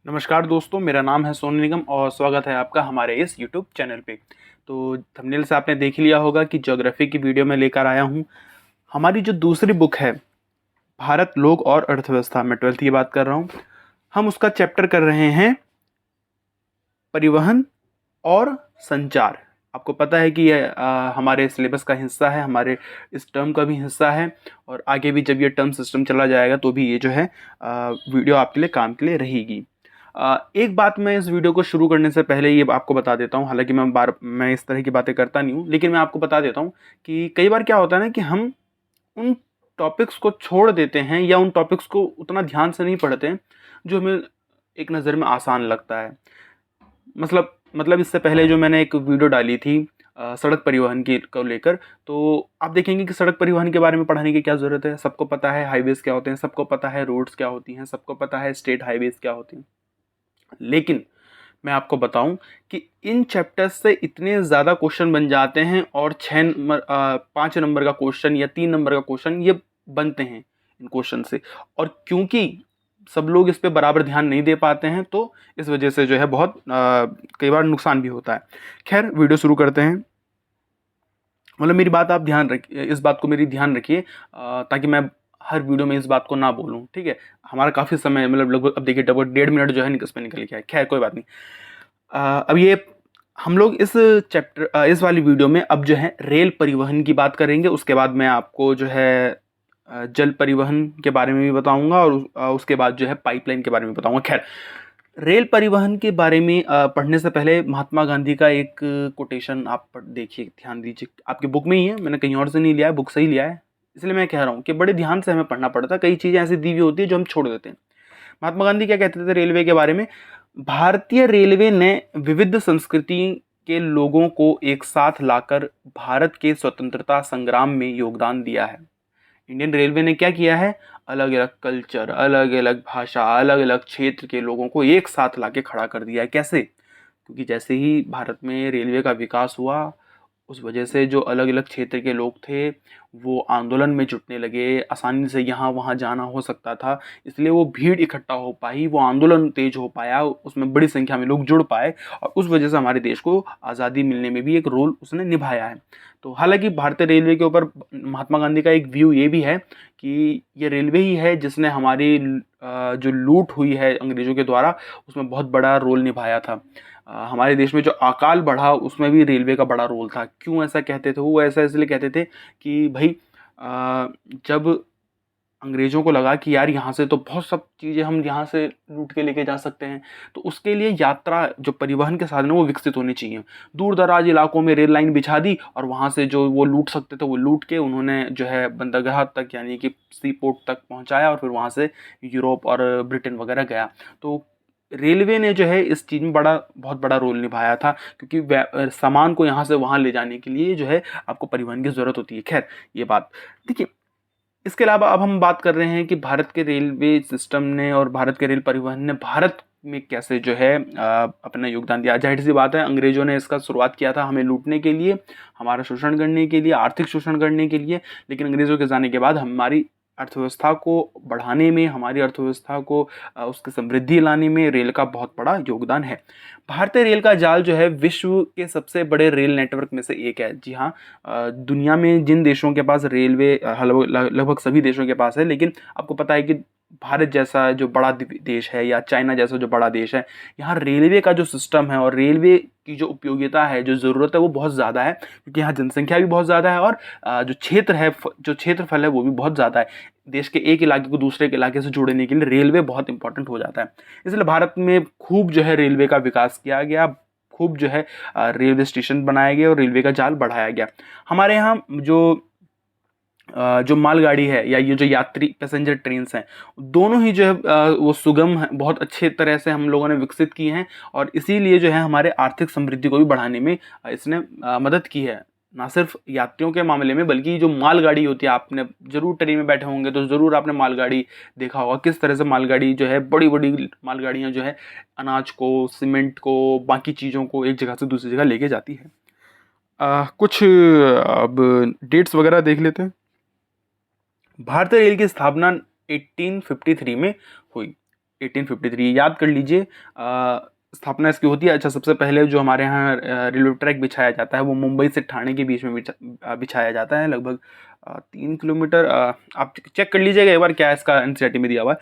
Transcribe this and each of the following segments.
नमस्कार दोस्तों, मेरा नाम है सोनू निगम और स्वागत है आपका हमारे इस YouTube चैनल पे। तो थंबनेल से आपने देख लिया होगा कि ज्योग्राफी की वीडियो में लेकर आया हूँ। हमारी जो दूसरी बुक है, भारत, लोक और अर्थव्यवस्था, मैं 12th की बात कर रहा हूँ। हम उसका चैप्टर कर रहे हैं परिवहन और संचार। आपको पता है कि ये हमारे सिलेबस का हिस्सा है, हमारे इस टर्म का भी हिस्सा है और आगे भी जब ये टर्म सिस्टम चला जाएगा तो भी ये जो है वीडियो आपके लिए काम के लिए रहेगी। एक बात मैं इस वीडियो को शुरू करने से पहले ये आपको बता देता हूँ, हालांकि मैं इस तरह की बातें करता नहीं हूँ, लेकिन मैं आपको बता देता हूँ कि कई बार क्या होता है ना कि हम उन टॉपिक्स को छोड़ देते हैं या उन टॉपिक्स को उतना ध्यान से नहीं पढ़ते हैं जो हमें एक नज़र में आसान लगता है। मतलब इससे पहले जो मैंने एक वीडियो डाली थी सड़क परिवहन की को लेकर, तो आप देखेंगे कि सड़क परिवहन के बारे में पढ़ाने की क्या ज़रूरत है। सबको पता है हाईवेज क्या होते हैं, सबको पता है रोड्स क्या होती हैं, सबको पता है स्टेट हाईवेज क्या होती हैं। लेकिन मैं आपको बताऊं कि इन चैप्टर्स से इतने ज़्यादा क्वेश्चन बन जाते हैं और 5 नंबर का क्वेश्चन या 3 नंबर का क्वेश्चन ये बनते हैं इन क्वेश्चन से। और क्योंकि सब लोग इस पे बराबर ध्यान नहीं दे पाते हैं तो इस वजह से जो है बहुत कई बार नुकसान भी होता है। खैर, वीडियो शुरू करते हैं। मतलब मेरी बात आप ध्यान रखिए, इस बात को मेरी ध्यान रखिए ताकि मैं हर वीडियो में इस बात को ना बोलूं, ठीक है। हमारा काफ़ी समय, मतलब लगभग अब देखिए डबल 1.5 मिनट जो है इसमें निकल गया है। खैर कोई बात नहीं। अब ये हम लोग इस वाली वीडियो में अब जो है रेल परिवहन की बात करेंगे। उसके बाद मैं आपको जो है जल परिवहन के बारे में भी बताऊंगा और उसके बाद जो है पाइपलाइन के बारे में बताऊंगा। खैर, रेल परिवहन के बारे में पढ़ने से पहले महात्मा गांधी का एक कोटेशन आप देखिए, ध्यान दीजिए। आपकी बुक में ही है, मैंने कहीं और से नहीं लिया है, बुक से ही लिया है। इसलिए मैं कह रहा हूँ कि बड़े ध्यान से हमें पढ़ना पड़ता है। कई चीज़ें ऐसी दी हुई होती है जो हम छोड़ देते हैं। महात्मा गांधी क्या कहते थे रेलवे के बारे में? भारतीय रेलवे ने विविध संस्कृति के लोगों को एक साथ लाकर भारत के स्वतंत्रता संग्राम में योगदान दिया है। इंडियन रेलवे ने क्या किया है? अलग अलग कल्चर, अलग अलग भाषा, अलग अलग क्षेत्र के लोगों को एक साथ लाके खड़ा कर दिया है। कैसे? क्योंकि जैसे ही भारत में रेलवे का विकास हुआ, उस वजह से जो अलग अलग क्षेत्र के लोग थे वो आंदोलन में जुटने लगे। आसानी से यहाँ वहाँ जाना हो सकता था, इसलिए वो भीड़ इकट्ठा हो पाई, वो आंदोलन तेज हो पाया, उसमें बड़ी संख्या में लोग जुड़ पाए और उस वजह से हमारे देश को आज़ादी मिलने में भी एक रोल उसने निभाया है। तो हालांकि भारतीय रेलवे के ऊपर महात्मा गांधी का एक व्यू ये भी है कि ये रेलवे ही है जिसने हमारी जो लूट हुई है अंग्रेज़ों के द्वारा उसमें बहुत बड़ा रोल निभाया था। हमारे देश में जो अकाल बढ़ा उसमें भी रेलवे का बड़ा रोल था। क्यों ऐसा कहते थे? वो ऐसा इसलिए कहते थे कि भाई जब अंग्रेज़ों को लगा कि यार यहाँ से तो बहुत सब चीज़ें हम यहाँ से लूट के लेके जा सकते हैं, तो उसके लिए यात्रा जो परिवहन के साधन है वो विकसित होने चाहिए। दूर दराज इलाकों में रेल लाइन बिछा दी और वहाँ से जो वो लूट सकते थे वो लूट के उन्होंने जो है बंदरगाह तक, यानी कि सी पोर्ट तक पहुँचाया और फिर वहाँ से यूरोप और ब्रिटेन वगैरह गया। तो रेलवे ने जो है इस चीज़ में बहुत बड़ा रोल निभाया था, क्योंकि सामान को यहाँ से वहाँ ले जाने के लिए जो है आपको परिवहन की ज़रूरत होती है। खैर, ये बात देखिए। इसके अलावा अब हम बात कर रहे हैं कि भारत के रेलवे सिस्टम ने और भारत के रेल परिवहन ने भारत में कैसे जो है अपना योगदान दिया। जाहिर सी बात है, अंग्रेज़ों ने इसका शुरुआत किया था हमें लूटने के लिए, हमारा शोषण करने के लिए, आर्थिक शोषण करने के लिए। लेकिन अंग्रेज़ों के जाने के बाद हमारी अर्थव्यवस्था को बढ़ाने में, हमारी अर्थव्यवस्था को उसकी समृद्धि लाने में रेल का बहुत बड़ा योगदान है। भारतीय रेल का जाल जो है विश्व के सबसे बड़े रेल नेटवर्क में से एक है। जी हाँ, दुनिया में जिन देशों के पास रेलवे लगभग सभी देशों के पास है, लेकिन आपको पता है कि भारत जैसा जो बड़ा देश है या चाइना जैसा जो बड़ा देश है, यहाँ रेलवे का जो सिस्टम है और रेलवे की जो उपयोगिता है, जो ज़रूरत है वो बहुत ज़्यादा है, क्योंकि यहाँ जनसंख्या भी बहुत ज़्यादा है और जो क्षेत्र है, जो क्षेत्रफल है वो भी बहुत ज़्यादा है। देश के एक इलाके को दूसरे के इलाके से जोड़ने के लिए रेलवे बहुत इंपॉर्टेंट हो जाता है। इसलिए भारत में खूब जो है रेलवे का विकास किया गया, खूब जो है रेलवे स्टेशन बनाए गए और रेलवे का जाल बढ़ाया गया। हमारे यहाँ जो मालगाड़ी है या ये जो यात्री पैसेंजर ट्रेन्स हैं, दोनों ही जो है वो सुगम है, बहुत अच्छे तरह से हम लोगों ने विकसित की हैं और इसीलिए जो है हमारे आर्थिक समृद्धि को भी बढ़ाने में इसने मदद की है। ना सिर्फ यात्रियों के मामले में, बल्कि जो मालगाड़ी होती है, आपने ज़रूर ट्रेन में बैठे होंगे तो ज़रूर आपने मालगाड़ी देखा होगा, किस तरह से मालगाड़ी जो है, बड़ी बड़ी मालगाड़ियाँ जो है अनाज को, सीमेंट को, बाकी चीज़ों को एक जगह से दूसरी जगह लेके जाती है। कुछ अब डेट्स वगैरह देख लेते हैं। भारतीय रेल की स्थापना 1853 में हुई। 1853 याद कर लीजिए। स्थापना इसकी होती है। अच्छा, सबसे पहले जो हमारे यहाँ रेलवे ट्रैक बिछाया जाता है वो मुंबई से ठाणे के बीच में बिछाया जाता है, लगभग 3 किलोमीटर। आप चेक कर लीजिएगा एक बार, क्या इसका एनसीईआरटी में दिया हुआ है।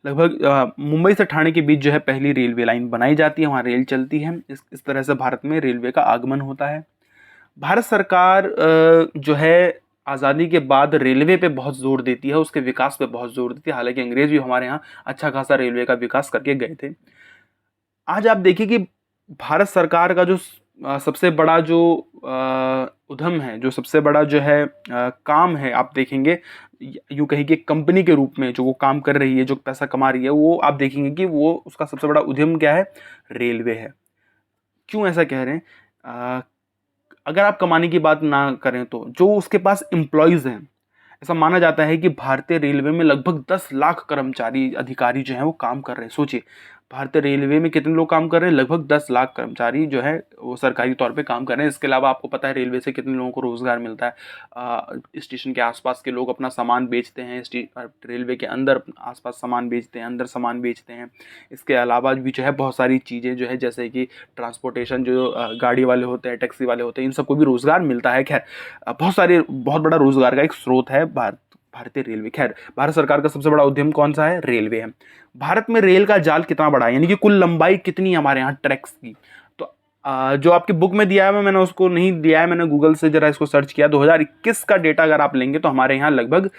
लगभग मुंबई से ठाणे के बीच जो है पहली रेलवे लाइन बनाई जाती है, वहाँ रेल चलती है। इस तरह से भारत में रेलवे का आगमन होता है। भारत सरकार जो है आज़ादी के बाद रेलवे पे बहुत जोर देती है, उसके विकास पे बहुत जोर देती है। हालांकि अंग्रेज भी हमारे यहाँ अच्छा खासा रेलवे का विकास करके गए थे। आज आप देखिए कि भारत सरकार का जो सबसे बड़ा जो उद्यम है, जो सबसे बड़ा जो है काम है, आप देखेंगे यूँ कहीं कि कंपनी के रूप में जो वो काम कर रही है, जो पैसा कमा रही है, वो आप देखेंगे कि वो उसका सबसे बड़ा उद्यम क्या है? रेलवे है। क्यों ऐसा कह रहे हैं? अगर आप कमाने की बात ना करें तो जो उसके पास एम्प्लॉयज़ हैं, ऐसा माना जाता है कि भारतीय रेलवे में लगभग 10 लाख कर्मचारी अधिकारी जो हैं वो काम कर रहे हैं। सोचिए, भारतीय रेलवे में कितने लोग काम कर रहे हैं? लगभग 10 लाख कर्मचारी जो है वो सरकारी तौर पे काम कर रहे हैं। इसके अलावा आपको पता है रेलवे से कितने लोगों को रोज़गार मिलता है। स्टेशन के आसपास के लोग अपना सामान बेचते हैं, रेलवे के अंदर आसपास सामान बेचते हैं, अंदर सामान बेचते हैं। इसके अलावा भी जो है बहुत सारी चीज़ें जो है, जैसे कि ट्रांसपोर्टेशन, जो गाड़ी वाले होते हैं, टैक्सी वाले होते हैं, इन सबको भी रोज़गार मिलता है। खैर, बहुत बड़ा रोज़गार का एक स्रोत है भारतीय रेलवे। खैर, भारत सरकार का सबसे बड़ा उद्यम कौन सा है? रेलवे है। भारत में रेल का जाल कितना बड़ा है, यानी कि कुल लंबाई कितनी है हमारे यहाँ ट्रैक्स की? तो जो आपकी बुक में दिया है, मैंने उसको नहीं दिया है, मैंने गूगल से जरा इसको सर्च किया। 2021 का डेटा अगर आप लेंगे तो हमारे यहाँ लगभग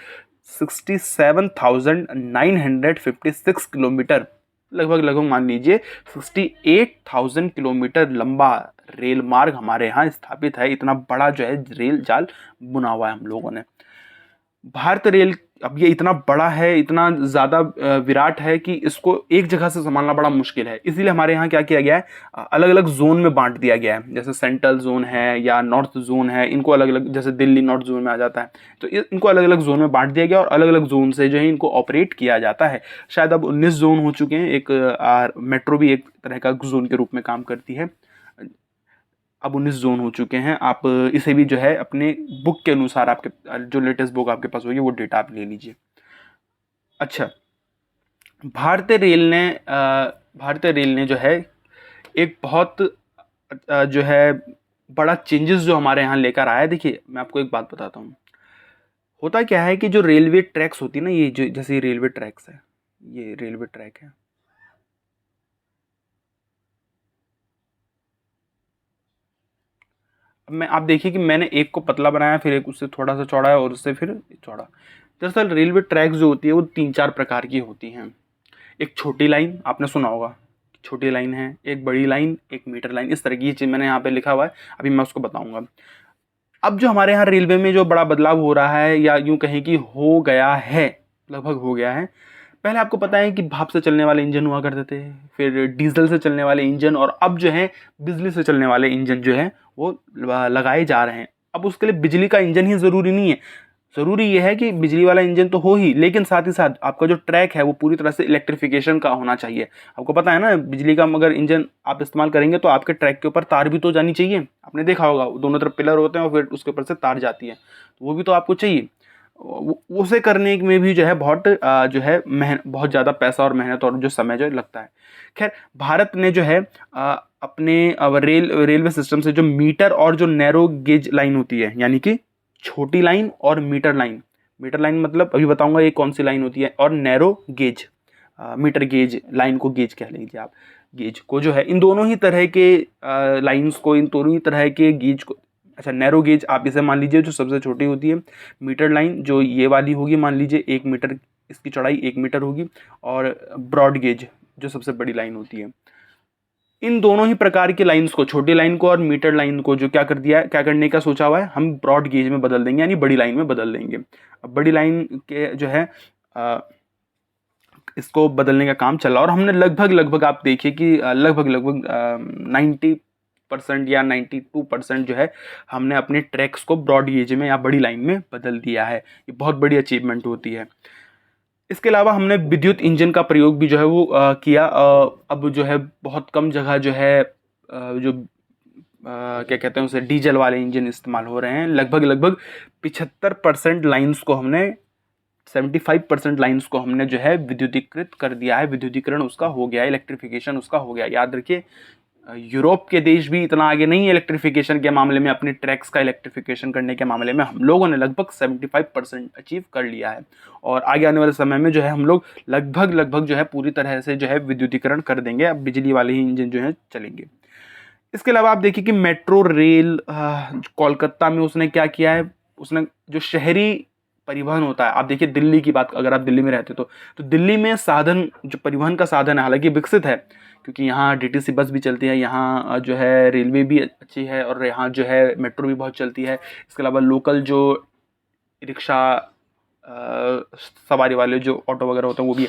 67,956 किलोमीटर, लगभग मान लीजिए 68,000 किलोमीटर लंबा रेल मार्ग हमारे यहाँ स्थापित है। इतना बड़ा जो है रेल जाल बुना हुआ है हम लोगों ने। भारत रेल अब ये इतना बड़ा है, इतना ज़्यादा विराट है कि इसको एक जगह से संभालना बड़ा मुश्किल है। इसीलिए हमारे यहाँ क्या किया गया है? अलग अलग जोन में बांट दिया गया है। जैसे सेंट्रल जोन है या नॉर्थ जोन है, इनको अलग अलग, जैसे दिल्ली नॉर्थ जोन में आ जाता है, तो इनको अलग अलग जोन में बांट दिया गया और अलग अलग जोन से जो है इनको ऑपरेट किया जाता है। शायद अब 19 जोन हो चुके हैं। एक मेट्रो भी एक तरह का जोन के रूप में काम करती है। अब 19 जोन हो चुके हैं। आप इसे भी जो है अपने बुक के अनुसार, आपके जो लेटेस्ट बुक आपके पास होगी वो डेटा आप ले लीजिए। अच्छा, भारतीय रेल ने जो है एक बहुत जो है बड़ा चेंजेस जो हमारे यहाँ लेकर आया है। देखिए, मैं आपको एक बात बताता हूँ। होता क्या है कि जो रेलवे ट्रैक्स होती है ना, ये जो जैसे रेलवे ट्रैक्स है, ये रेलवे ट्रैक है। आप देखिए कि मैंने एक को पतला बनाया, फिर एक उससे थोड़ा सा चौड़ा है और उससे फिर चौड़ा। दरअसल रेलवे ट्रैक जो होती है वो 3-4 प्रकार की होती हैं। एक छोटी लाइन, आपने सुना होगा, छोटी लाइन है, एक बड़ी लाइन, एक मीटर लाइन, इस तरह की चीज़ मैंने यहाँ पे लिखा हुआ है, अभी मैं उसको बताऊंगा। अब जो हमारे यहाँ रेलवे में जो बड़ा बदलाव हो रहा है, या यूँ कहें कि हो गया है, लगभग हो गया है। पहले आपको पता है कि भाप से चलने वाले इंजन हुआ करते थे, फिर डीजल से चलने वाले इंजन, और अब जो है बिजली से चलने वाले इंजन जो है वो लगाए जा रहे हैं। अब उसके लिए बिजली का इंजन ही ज़रूरी नहीं है। ज़रूरी ये है कि बिजली वाला इंजन तो हो ही, लेकिन साथ ही साथ आपका जो ट्रैक है वो पूरी तरह से इलेक्ट्रिफिकेशन का होना चाहिए। आपको पता है ना, बिजली का अगर इंजन आप इस्तेमाल करेंगे तो आपके ट्रैक के ऊपर तार भी तो जानी चाहिए। आपने देखा होगा, दोनों तरफ पिलर होते हैं और फिर उसके ऊपर से तार जाती है, तो वो भी तो आपको चाहिए। उसे करने में भी जो है बहुत ज़्यादा पैसा और मेहनत और जो समय जो लगता है। खैर, भारत ने जो है अपने रेलवे सिस्टम से जो मीटर और जो नैरो गेज लाइन होती है, यानी कि छोटी लाइन और मीटर लाइन मतलब अभी बताऊंगा ये कौन सी लाइन होती है, और narrow gauge, metre gauge line को गेज कह लीजिए आप, गेज को जो है इन दोनों ही तरह के लाइंस को, इन दोनों ही तरह के गेज को, अच्छा नैरो गेज आप इसे मान लीजिए जो सबसे छोटी होती है, मीटर लाइन जो ये वाली होगी मान लीजिए 1 मीटर, इसकी चौड़ाई 1 मीटर होगी, और ब्रॉड गेज जो सबसे बड़ी लाइन होती है। इन दोनों ही प्रकार की लाइंस को, छोटी लाइन को और मीटर लाइन को, जो क्या करने का सोचा हुआ है, हम ब्रॉड गेज में बदल देंगे, यानी बड़ी लाइन में बदल देंगे। अब बड़ी लाइन के जो है इसको बदलने का काम चला, और हमने लगभग आप देखिए कि लगभग 90% या 92% जो है हमने अपने ट्रैक्स को ब्रॉड गेज में या बड़ी लाइन में बदल दिया है। ये बहुत बड़ी अचीवमेंट होती है। इसके अलावा हमने विद्युत इंजन का प्रयोग भी जो है वो किया। अब जो है बहुत कम जगह जो है क्या कहते हैं उसे, डीजल वाले इंजन इस्तेमाल हो रहे हैं। लगभग 75% लाइंस को हमने 75% लाइन्स को हमने जो है विद्युतीकृत कर दिया है, विद्युतीकरण उसका हो गया है, इलेक्ट्रिफिकेशन उसका हो गया। याद रखिए यूरोप के देश भी इतना आगे नहीं है इलेक्ट्रिफिकेशन के मामले में, अपनी ट्रैक्स का इलेक्ट्रिफिकेशन करने के मामले में हम लोगों ने लगभग 75% अचीव कर लिया है। और आगे आने वाले समय में जो है हम लोग लगभग जो है पूरी तरह से जो है विद्युतीकरण कर देंगे, अब बिजली वाले ही इंजन जो है चलेंगे। इसके अलावा आप देखिए कि मेट्रो रेल कोलकाता में उसने क्या किया है, उसने जो शहरी परिवहन होता है, आप देखिए दिल्ली की बात, अगर आप दिल्ली में रहते तो दिल्ली में साधन जो परिवहन का साधन है हालांकि विकसित है, क्योंकि यहाँ डीटीसी बस भी चलती है, यहाँ जो है रेलवे भी अच्छी है, और यहाँ जो है मेट्रो भी बहुत चलती है। इसके अलावा लोकल जो रिक्शा सवारी वाले जो ऑटो वगैरह होते हैं वो भी है।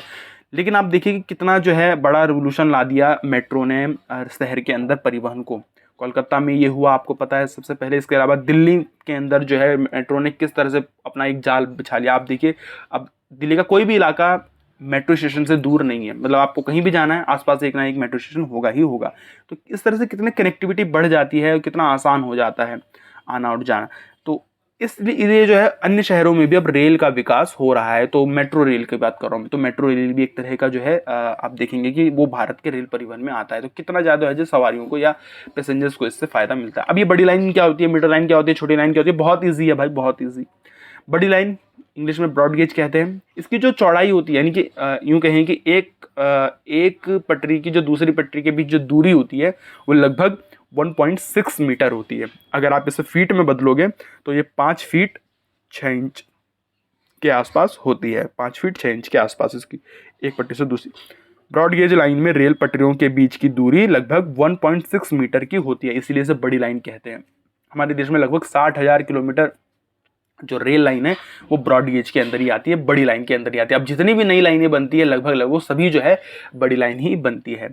लेकिन आप देखिए कि कितना जो है बड़ा रिवोल्यूशन ला दिया मेट्रो ने शहर के अंदर परिवहन को। कोलकाता में ये हुआ, आपको पता है सबसे पहले। इसके अलावा दिल्ली के अंदर जो है मेट्रो ने किस तरह से अपना एक जाल बिछा लिया। आप देखिए अब दिल्ली का कोई भी इलाका मेट्रो स्टेशन से दूर नहीं है, मतलब आपको कहीं भी जाना है आसपास एक ना एक मेट्रो स्टेशन होगा ही होगा। तो इस तरह से कितनी कनेक्टिविटी बढ़ जाती है, कितना आसान हो जाता है आना और जाना। तो इसलिए जो है अन्य शहरों में भी अब रेल का विकास हो रहा है। तो मेट्रो रेल की बात कर रहा हूँ मैं, तो मेट्रो रेल भी एक तरह का जो है आप देखेंगे कि वो भारत के रेल परिवहन में आता है। तो कितना ज़्यादा है जो सवारियों को या पैसेंजर्स को इससे फ़ायदा मिलता है। अब ये बड़ी लाइन क्या होती है, मीटर लाइन क्या होती है, छोटी लाइन क्या होती है, बहुत ईजी है भाई, बहुत ईजी। बड़ी लाइन इंग्लिश में ब्रॉड गेज कहते हैं। इसकी जो चौड़ाई होती है, यानी कि यूँ कहें कि एक पटरी की जो दूसरी पटरी के बीच जो दूरी होती है वो लगभग 1.6 मीटर होती है। अगर आप इसे फीट में बदलोगे तो ये 5 फीट 6 इंच के आसपास होती है। 5 फीट 6 इंच के आसपास इसकी एक पटरी से दूसरी। ब्रॉड गेज लाइन में रेल पटरियों के बीच की दूरी लगभग 1.6 मीटर की होती है, इसीलिए इसे बड़ी लाइन कहते हैं। हमारे देश में लगभग 60,000 किलोमीटर जो रेल लाइन है वो ब्रॉड गेज के अंदर ही आती है, बड़ी लाइन के अंदर ही आती है। अब जितनी भी नई लाइनें बनती है लगभग वो सभी जो है बड़ी लाइन ही बनती है।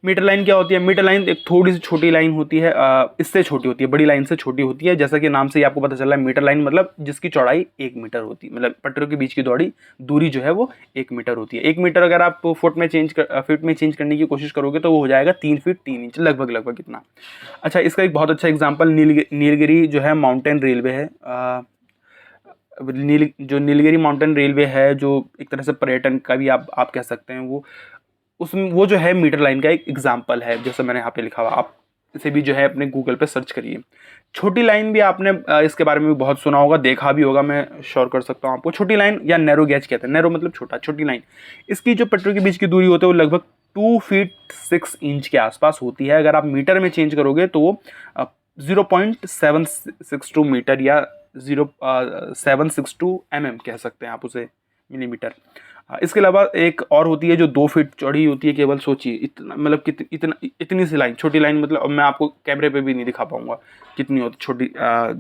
मीटर लाइन क्या होती है? मीटर लाइन एक थोड़ी सी छोटी लाइन होती है, इससे छोटी होती है, बड़ी लाइन से छोटी होती है। जैसा कि नाम से ही आपको पता चल रहा है, मीटर लाइन मतलब जिसकी चौड़ाई 1 मीटर होती है, मतलब पटरियों के बीच की दूरी जो है वो 1 मीटर होती है। 1 मीटर अगर आप फीट में चेंज करने की कोशिश करोगे तो वो हो जाएगा 3 फीट 3 इंच, लगभग इतना। अच्छा, इसका एक बहुत अच्छा एग्जाम्पल नीलगिरी जो है माउंटेन रेलवे है। नीलगिरी माउंटेन रेलवे है, जो एक तरह से पर्यटन का भी आप कह सकते हैं, वो जो है मीटर लाइन का एक एग्जाम्पल है, जैसे मैंने यहाँ पे लिखा हुआ। आप इसे भी जो है अपने गूगल पे सर्च करिए। छोटी लाइन भी आपने इसके बारे में भी बहुत सुना होगा, देखा भी होगा, मैं श्योर कर सकता हूँ आपको। छोटी लाइन या नैरो गेज कहते हैं, नैरो मतलब छोटा, छोटी लाइन, इसकी जो पटरियों के बीच की दूरी होती है वो लगभग 2 फीट 6 इंच के आसपास होती है। अगर आप मीटर में चेंज करोगे तो वो 0.762 मीटर या 0.762 mm कह सकते हैं आप उसे, मिलीमीटर। इसके अलावा एक और होती है जो 2 फीट चौड़ी होती है केवल। सोचिए इतना, मतलब इतनी सी लाइन, छोटी लाइन, मतलब अब मैं आपको कैमरे पे भी नहीं दिखा पाऊंगा कितनी होती, छोटी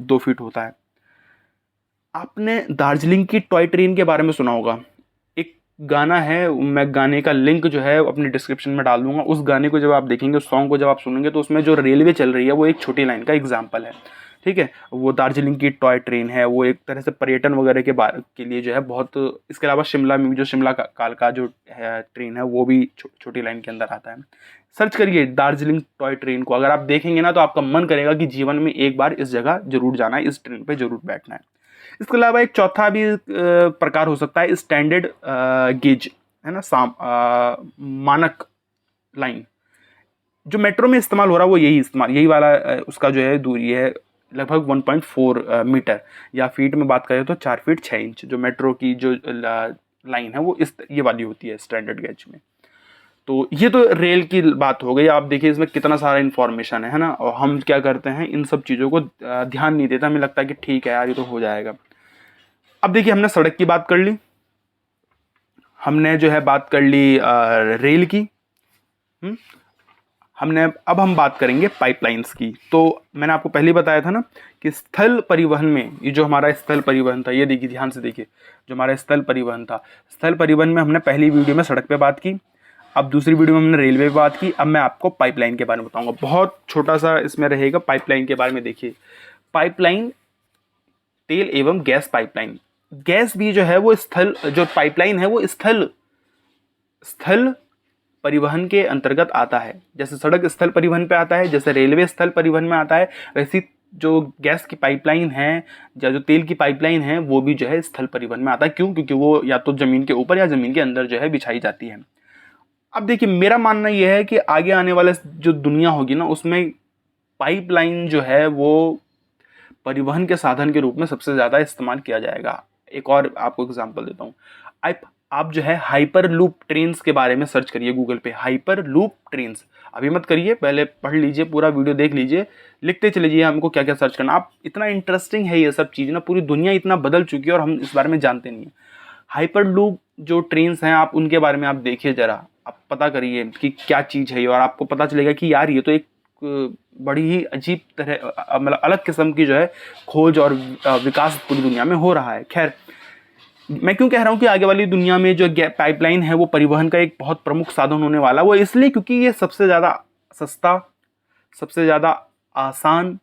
2 फीट होता है। आपने दार्जिलिंग की टॉय ट्रेन के बारे में सुना होगा। एक गाना है, मैं गाने का लिंक जो है अपने डिस्क्रिप्शन में डाल दूंगा। उस गाने को जब आप देखेंगे, उस सॉन्ग को जब आप सुनेंगे, तो उसमें जो रेलवे चल रही है वो एक छोटी लाइन का एग्जाम्पल है। ठीक है, वो दार्जिलिंग की टॉय ट्रेन है, वो एक तरह से पर्यटन वगैरह के लिए जो है बहुत। इसके अलावा शिमला में जो शिमला काल का जो है ट्रेन है वो भी छोटी लाइन के अंदर आता है। सर्च करिए दार्जिलिंग टॉय ट्रेन को, अगर आप देखेंगे ना तो आपका मन करेगा कि जीवन में एक बार इस जगह जरूर जाना है, इस ट्रेन पर जरूर बैठना है। इसके अलावा एक चौथा भी प्रकार हो सकता है स्टैंडर्ड गेज, है ना, मानक लाइन। जो मेट्रो में इस्तेमाल हो रहा है वो यही वाला उसका जो है दूरी है लगभग 1.4 मीटर, या फीट में बात करें तो 4 फीट 6 इंच। जो मेट्रो की जो लाइन है वो ये वाली होती है स्टैंडर्ड गेज में। तो ये तो रेल की बात हो गई। आप देखिए इसमें कितना सारा इन्फॉर्मेशन है ना, और हम क्या करते हैं, इन सब चीज़ों को ध्यान नहीं देता। हमें लगता है कि ठीक है यार ये तो हो जाएगा। अब देखिए हमने सड़क की बात कर ली, हमने जो है बात कर ली रेल की, अब हम बात करेंगे पाइपलाइंस की। तो मैंने आपको पहले बताया था ना कि स्थल परिवहन में, ये जो हमारा स्थल परिवहन था, ये देखिए ध्यान से देखिए, जो हमारा स्थल परिवहन था, स्थल परिवहन में हमने पहली वीडियो में सड़क पे बात की, अब दूसरी वीडियो में हमने रेलवे पे बात की। अब मैं आपको पाइपलाइन के बारे में बताऊंगा, बहुत छोटा सा इसमें रहेगा पाइपलाइन के बारे में। देखिए पाइपलाइन, तेल एवं गैस पाइपलाइन। गैस भी जो है वो जो पाइपलाइन है वो स्थल परिवहन के अंतर्गत आता है। जैसे सड़क स्थल परिवहन पे आता है, जैसे रेलवे स्थल परिवहन में आता है, वैसी जो गैस की पाइपलाइन है या जो तेल की पाइपलाइन है वो भी जो है स्थल परिवहन में आता है। क्यों? क्योंकि वो या तो ज़मीन के ऊपर या ज़मीन के अंदर जो है बिछाई जाती है। अब देखिए, मेरा मानना यह है कि आगे आने वाले जो दुनिया होगी ना, उसमें पाइपलाइन जो है वो परिवहन के साधन के रूप में सबसे ज़्यादा इस्तेमाल किया जाएगा। एक और आपको एग्जांपल देता हूँ। आप जो है हाइपर लूप ट्रेन्स के बारे में सर्च करिए गूगल पे, हाइपर लूप ट्रेन्स। अभी मत करिए, पहले पढ़ लीजिए, पूरा वीडियो देख लीजिए, लिखते चले जाइए हमको क्या क्या सर्च करना। आप इतना इंटरेस्टिंग है ये सब चीज़ ना, पूरी दुनिया इतना बदल चुकी है और हम इस बारे में जानते नहीं हैं। हाइपर लूप जो ट्रेन्स हैं, आप उनके बारे में आप देखिए ज़रा, आप पता करिए कि क्या चीज़ है ये, और आपको पता चलेगा कि यार ये तो एक बड़ी ही अजीब तरह मतलब अलग किस्म की जो है खोज और विकास पूरी दुनिया में हो रहा है। खैर, मैं क्यों कह रहा हूँ कि आगे वाली दुनिया में जो पाइपलाइन है वो परिवहन का एक बहुत प्रमुख साधन होने वाला है, वो इसलिए क्योंकि ये सबसे ज़्यादा सस्ता, सबसे ज़्यादा आसान,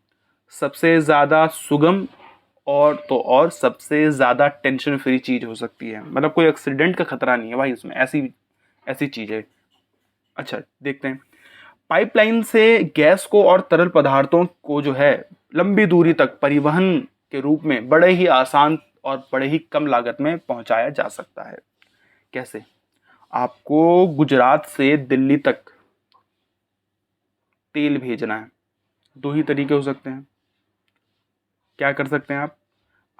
सबसे ज़्यादा सुगम और सबसे ज़्यादा टेंशन फ्री चीज़ हो सकती है। मतलब कोई एक्सीडेंट का खतरा नहीं है भाई उसमें, ऐसी ऐसी चीज़ है। अच्छा, देखते हैं। पाइपलाइन से गैस को और तरल पदार्थों को जो है लंबी दूरी तक परिवहन के रूप में बड़े ही आसान और बड़े ही कम लागत में पहुंचाया जा सकता है। कैसे? आपको गुजरात से दिल्ली तक तेल भेजना है, दो ही तरीके हो सकते हैं। क्या कर सकते हैं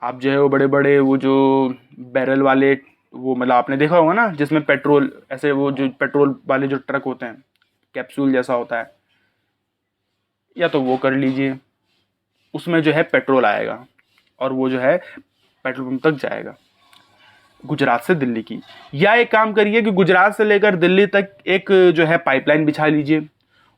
आप जो है वो बड़े बड़े वो जो बैरल वाले, वो मतलब आपने देखा होगा ना, जिसमें पेट्रोल ऐसे, वो जो पेट्रोल वाले जो ट्रक होते हैं, कैप्सूल जैसा होता है, या तो वो कर लीजिए, उसमें जो है पेट्रोल आएगा और वो जो है पेट्रोल पंप तक जाएगा गुजरात से दिल्ली की। या एक काम करिए कि गुजरात से लेकर दिल्ली तक एक जो है पाइपलाइन बिछा लीजिए,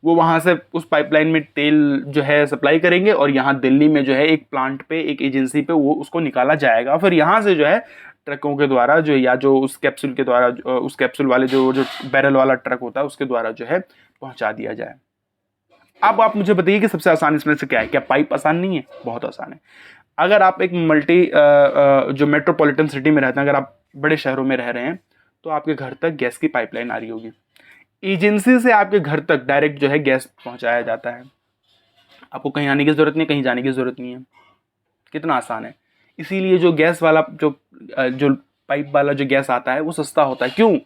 वो वहाँ से उस पाइपलाइन में तेल जो है सप्लाई करेंगे और यहाँ दिल्ली में जो है एक प्लांट पे, एक एजेंसी पे वो उसको निकाला जाएगा। फिर यहाँ से जो है ट्रकों के द्वारा जो, या जो उस कैप्सूल के द्वारा, उस कैप्सूल वाले जो जो बैरल वाला ट्रक होता है उसके द्वारा जो है पहुँचा दिया जाए। अब आप मुझे बताइए कि सबसे आसान इसमें से क्या है? क्या पाइप आसान नहीं है? बहुत आसान है। अगर आप एक जो मेट्रोपॉलिटन सिटी में रहते हैं, अगर आप बड़े शहरों में रह रहे हैं, तो आपके घर तक गैस की पाइपलाइन आ रही होगी, एजेंसी से आपके घर तक डायरेक्ट जो है गैस पहुंचाया जाता है। आपको कहीं आने की ज़रूरत नहीं, कहीं जाने की ज़रूरत नहीं है। कितना आसान है। इसीलिए जो गैस वाला जो पाइप वाला जो गैस आता है वो सस्ता होता है। क्यों?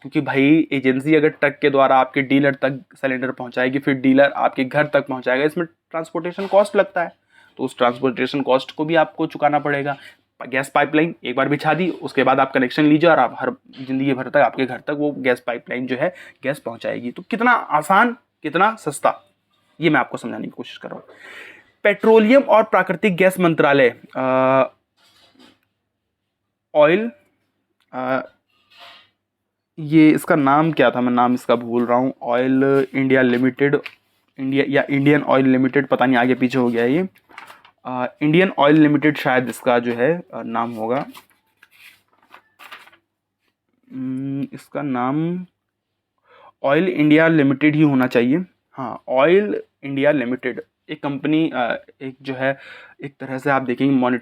क्योंकि भाई एजेंसी अगर ट्रक के द्वारा आपके डीलर तक सिलेंडर पहुंचाएगी, फिर डीलर आपके घर तक पहुंचाएगा, इसमें ट्रांसपोर्टेशन कॉस्ट लगता है, तो उस ट्रांसपोर्टेशन कॉस्ट को भी आपको चुकाना पड़ेगा। गैस पाइपलाइन एक बार बिछा दी, उसके बाद आप कनेक्शन लीजिए और आप हर जिंदगी भर तक आपके घर तक वो गैस पाइपलाइन जो है गैस पहुंचाएगी। तो कितना आसान, कितना सस्ता, ये मैं आपको समझाने की कोशिश कर रहा हूँ। पेट्रोलियम और प्राकृतिक गैस मंत्रालय, ऑयल, ये इसका नाम क्या था, मैं नाम इसका भूल रहा हूँ, ऑयल इंडिया लिमिटेड, इंडिया या इंडियन ऑयल लिमिटेड, पता नहीं आगे पीछे हो गया ये। इंडियन ऑयल लिमिटेड शायद इसका जो है नाम होगा। इसका नाम ऑयल इंडिया लिमिटेड ही होना चाहिए। हाँ, ऑयल इंडिया लिमिटेड एक कंपनी, एक जो है एक तरह से आप देखेंगे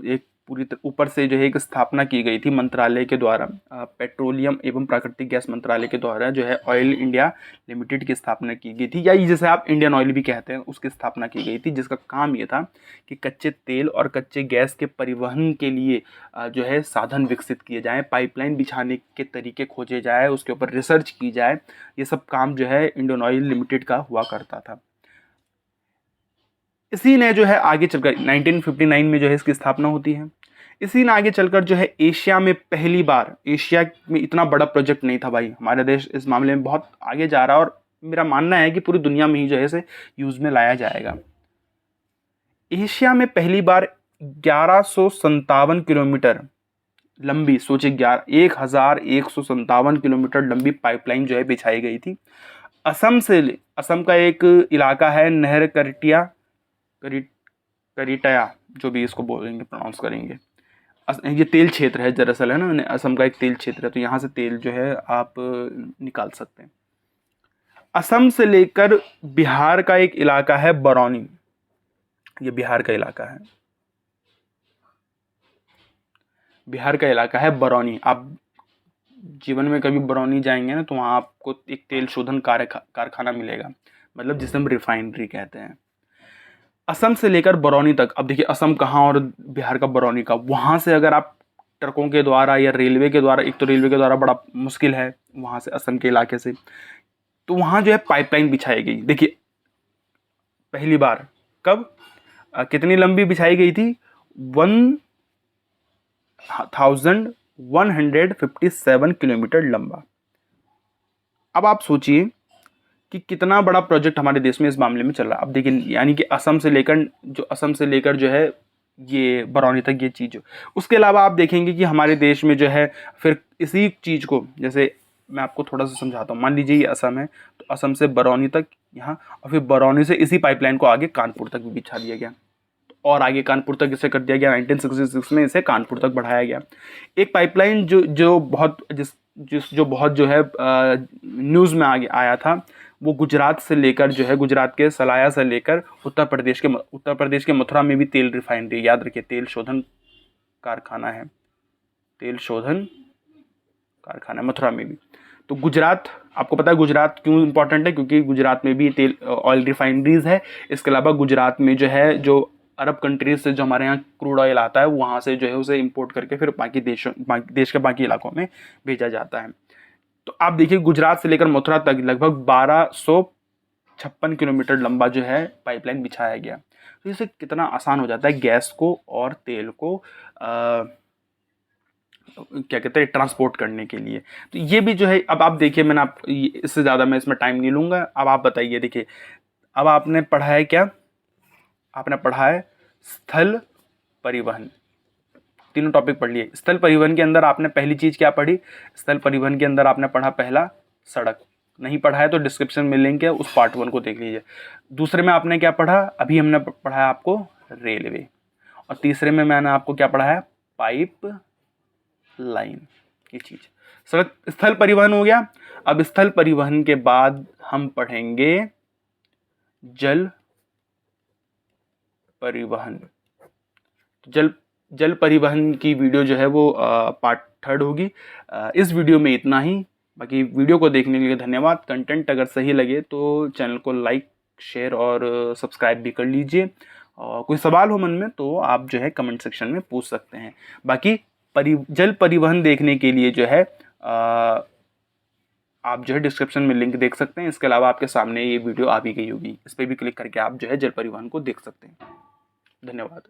एक पूरी ऊपर से जो है एक स्थापना की गई थी मंत्रालय के द्वारा, पेट्रोलियम एवं प्राकृतिक गैस मंत्रालय के द्वारा जो है ऑयल इंडिया लिमिटेड की स्थापना की गई थी, या जैसे आप इंडियन ऑयल भी कहते हैं, उसकी स्थापना की गई थी, जिसका काम ये था कि कच्चे तेल और कच्चे गैस के परिवहन के लिए जो है साधन विकसित किए जाएँ, पाइपलाइन बिछाने के तरीके खोजे जाए, उसके ऊपर रिसर्च की जाए। ये सब काम जो है इंडियन ऑयल लिमिटेड का हुआ करता था। इसी ने जो है आगे चलकर 1959 में जो है इसकी स्थापना होती है। इसी ने आगे चलकर जो है एशिया में पहली बार, एशिया में इतना बड़ा प्रोजेक्ट नहीं था भाई, हमारा देश इस मामले में बहुत आगे जा रहा है और मेरा मानना है कि पूरी दुनिया में ही जो है इसे यूज में लाया जाएगा। एशिया में पहली बार 1157 किलोमीटर लंबी, सोचिए 1157 किलोमीटर लंबी पाइपलाइन जो है बिछाई गई थी। असम का एक इलाका है नहर करिटया, जो भी इसको बोलेंगे, प्रोनाउंस करेंगे, ये तेल क्षेत्र है दरअसल, है ना, असम का एक तेल क्षेत्र है, तो यहाँ से तेल जो है आप निकाल सकते हैं। असम से लेकर बिहार का एक इलाका है बरौनी, ये बिहार का इलाका है, बिहार का इलाका है बरौनी। आप जीवन में कभी बरौनी जाएंगे ना, तो वहाँ आपको एक तेल शोधन कारखाना मिलेगा, मतलब जिसे हम रिफाइनरी कहते हैं। असम से लेकर बरौनी तक, अब देखिए असम कहाँ और बिहार का बरौनी का, वहाँ से अगर आप ट्रकों के द्वारा या रेलवे के द्वारा, एक तो रेलवे के द्वारा बड़ा मुश्किल है वहाँ से असम के इलाके से, तो वहाँ जो है पाइपलाइन बिछाई गई। देखिए पहली बार कब, कितनी लंबी बिछाई गई थी, 1157 किलोमीटर लंबा। अब आप सोचिए कि कितना बड़ा प्रोजेक्ट हमारे देश में इस मामले में चल रहा है। अब देखिए यानी कि असम से लेकर जो है ये बरौनी तक ये चीज़। उसके अलावा आप देखेंगे कि हमारे देश में जो है फिर इसी चीज़ को, जैसे मैं आपको थोड़ा सा समझाता हूँ, मान लीजिए ये असम है, तो असम से बरौनी तक यहाँ, और फिर बरौनी से इसी पाइपलाइन को आगे कानपुर तक भी बिछा दिया गया, और आगे कानपुर तक इसे कर दिया गया। 1966 में इसे कानपुर तक बढ़ाया गया। एक पाइपलाइन जो बहुत जो है न्यूज़ में आगे आया था, वो गुजरात से लेकर जो है, गुजरात के सलाया से लेकर उत्तर प्रदेश के मथुरा में भी तेल रिफाइनरी, याद रखिए तेल शोधन कारखाना है, तेल शोधन कारखाना मथुरा में भी। तो गुजरात, आपको पता है गुजरात क्यों इंपॉर्टेंट है, क्योंकि गुजरात में भी तेल ऑयल रिफाइनरीज है। इसके अलावा गुजरात में जो है, जो अरब कंट्रीज से जो हमारे यहाँ क्रूड ऑयल आता है, वहाँ से जो है उसे इंपोर्ट करके फिर देश के बाकी इलाकों में भेजा जाता है। तो आप देखिए गुजरात से लेकर मथुरा तक लगभग 1256 किलोमीटर लंबा जो है पाइपलाइन बिछाया गया। तो इससे कितना आसान हो जाता है गैस को और तेल को क्या कहते हैं ट्रांसपोर्ट करने के लिए। तो ये भी जो है, अब आप देखिए, मैंने आप इससे ज़्यादा मैं इसमें टाइम नहीं लूँगा। अब आप बताइए, देखिए अब आपने पढ़ा है क्या, आपने पढ़ा है स्थल परिवहन, तीनों टॉपिक पढ़ लिए। स्थल परिवहन के अंदर आपने पहली चीज़ क्या पढ़ी, स्थल परिवहन के अंदर आपने पढ़ा पहला सड़क। नहीं पढ़ा है तो डिस्क्रिप्शन में लिंक है, उस पार्ट 1 को देख लीजिए। दूसरे में आपने क्या पढ़ा, अभी हमने पढ़ा है आपको रेलवे। और तीसरे में मैंने आपको क्या पढ़ा है, पाइप लाइन की चीज़। सड़क स्थल परिवहन हो गया। अब स्थल परिवहन के बाद हम पढ़ेंगे जल परिवहन। जल परिवहन की वीडियो जो है वो पार्ट 3 होगी। इस वीडियो में इतना ही। बाकी वीडियो को देखने के लिए धन्यवाद। कंटेंट अगर सही लगे तो चैनल को लाइक, शेयर और सब्सक्राइब भी कर लीजिए। और कोई सवाल हो मन में तो आप जो है कमेंट सेक्शन में पूछ सकते हैं। बाकी जल परिवहन देखने के लिए जो है आप जो है डिस्क्रिप्शन में लिंक देख सकते हैं। इसके अलावा आपके सामने ये वीडियो आ भी गई होगी, इस पर भी क्लिक करके आप जो है जल परिवहन को देख सकते हैं। धन्यवाद।